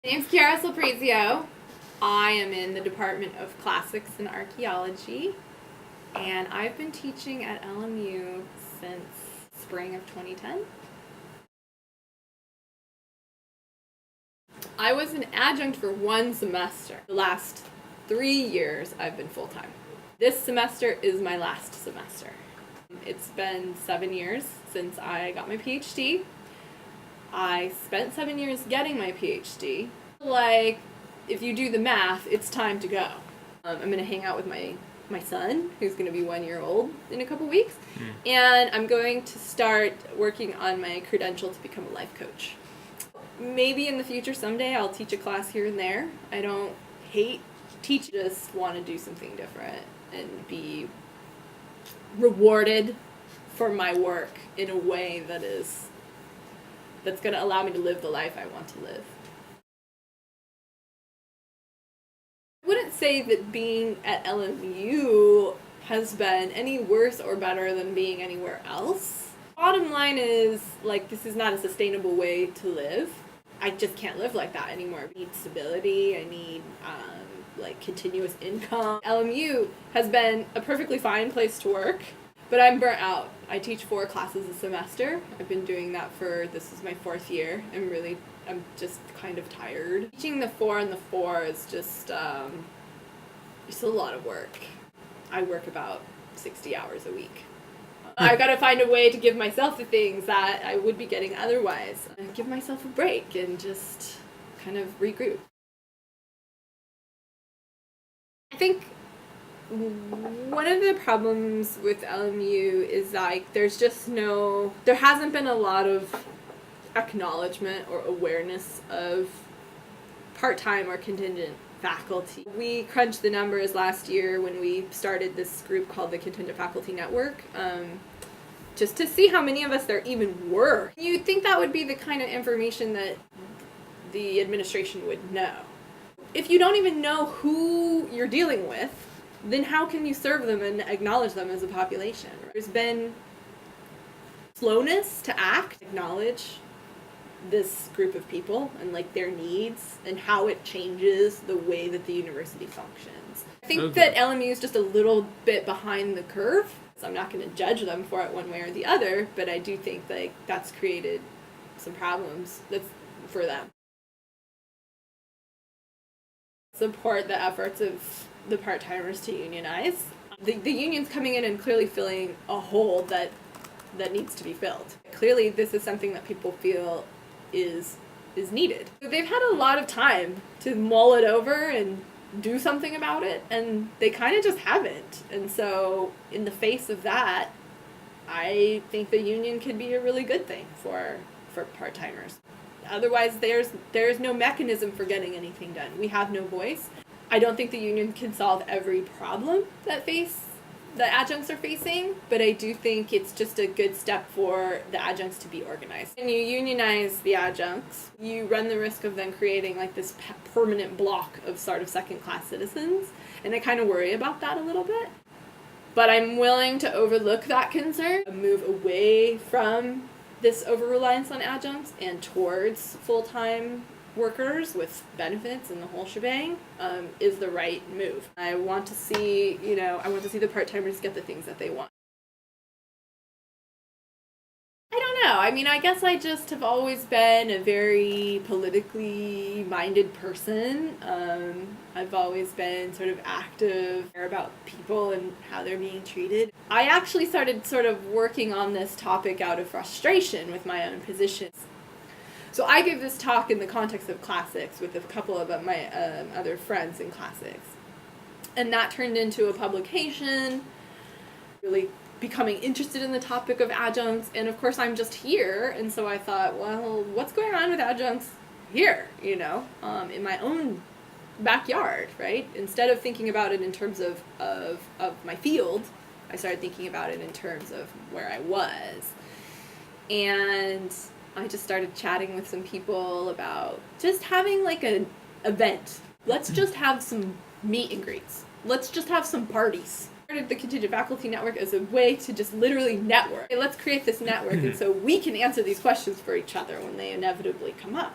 My name's Chiara Sulprizio. I am in the Department of Classics and Archaeology, and I've been teaching at LMU since spring of 2010. I was an adjunct for one semester. The last 3 years I've been full-time. This semester is my last semester. It's been 7 years since I got my PhD. I spent 7 years getting my PhD. Like, if you do the math, it's time to go. I'm going to hang out with my son, who's going to be 1 year old in a couple weeks, and I'm going to start working on my credential to become a life coach. Maybe in the future someday I'll teach a class here and there. I don't hate teaching, just want to do something different and be rewarded for my work in a way that's going to allow me to live the life I want to live. I wouldn't say that being at LMU has been any worse or better than being anywhere else. Bottom line is, like, this is not a sustainable way to live. I just can't live like that anymore. I need stability, I need continuous income. LMU has been a perfectly fine place to work, but I'm burnt out. I teach 4 classes a semester. I've been doing that this is my 4th year. I'm just kind of tired. Teaching the 4 and the 4 is just a lot of work. I work about 60 hours a week. I've got to find a way to give myself the things that I would be getting otherwise. And give myself a break and just kind of regroup. I think one of the problems with LMU is there hasn't been a lot of acknowledgement or awareness of part-time or contingent faculty. We crunched the numbers last year when we started this group called the Contingent Faculty Network, just to see how many of us there even were. You'd think that would be the kind of information that the administration would know. If you don't even know who you're dealing with, then how can you serve them and acknowledge them as a population? There's been slowness to acknowledge this group of people and their needs and how it changes the way that the university functions. I think that LMU is just a little bit behind the curve. So I'm not going to judge them for it one way or the other, but I do think that's created some problems for them. Support the efforts of the part-timers to unionize. The union's coming in and clearly filling a hole that needs to be filled. Clearly this is something that people feel is needed. They've had a lot of time to mull it over and do something about it, and they kind of just haven't. And so in the face of that, I think the union could be a really good thing for part-timers. Otherwise, there's no mechanism for getting anything done. We have no voice. I don't think the union can solve every problem that the adjuncts are facing, but I do think it's just a good step for the adjuncts to be organized. When you unionize the adjuncts, you run the risk of then creating this permanent block of sort of second-class citizens, and I kind of worry about that a little bit. But I'm willing to overlook that concern, move away from this over-reliance on adjuncts and towards full-time workers with benefits and the whole shebang is the right move. I want to see the part-timers get the things that they want. I don't know. I guess I just have always been a very politically minded person. I've always been sort of active about people and how they're being treated. I actually started sort of working on this topic out of frustration with my own positions. So I gave this talk in the context of classics with a couple of my other friends in classics. And that turned into a publication, really becoming interested in the topic of adjuncts. And of course I'm just here, and so I thought, well, what's going on with adjuncts here, in my own backyard, right? Instead of thinking about it in terms of my field, I started thinking about it in terms of where I was. And I just started chatting with some people about just having an event. Let's just have some meet and greets. Let's just have some parties. I started the Contingent Faculty Network as a way to just literally network. Let's create this network and so we can answer these questions for each other when they inevitably come up.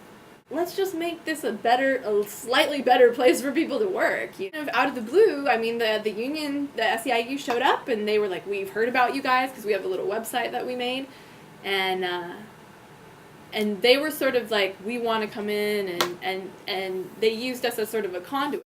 let's just make this a slightly better place for people to work. You know, out of the blue, I mean, the union, the SEIU showed up and they were like, we've heard about you guys because we have a little website that we made. And they were sort of like, we want to come in, and they used us as sort of a conduit.